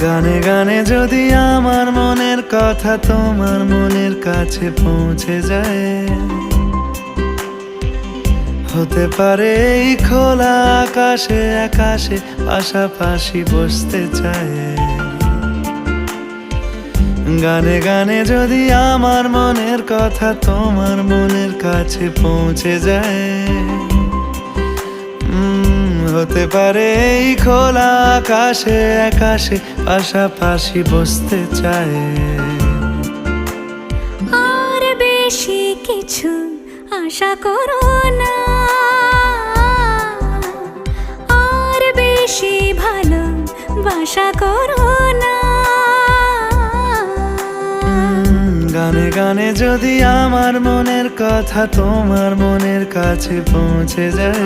গানে গানে যদি আমার মনের কথা তোমার মনের কাছে পৌঁছে যায়, হতে পারে এই খোলা আকাশে আকাশে পাশাপাশি বসতে চায়। গানে গানে যদি আমার মনের কথা তোমার মনের কাছে পৌঁছে যায়, হতে পারে এই খোলা আকাশে আকাশে পাশাপাশি বসতে চায়। আর বেশি কিছু আশা করো না, আর বেশি ভালোবাসা করো না। গানে গানে যদি আমার মনের কথা তোমার মনের কাছে পৌঁছে যায়,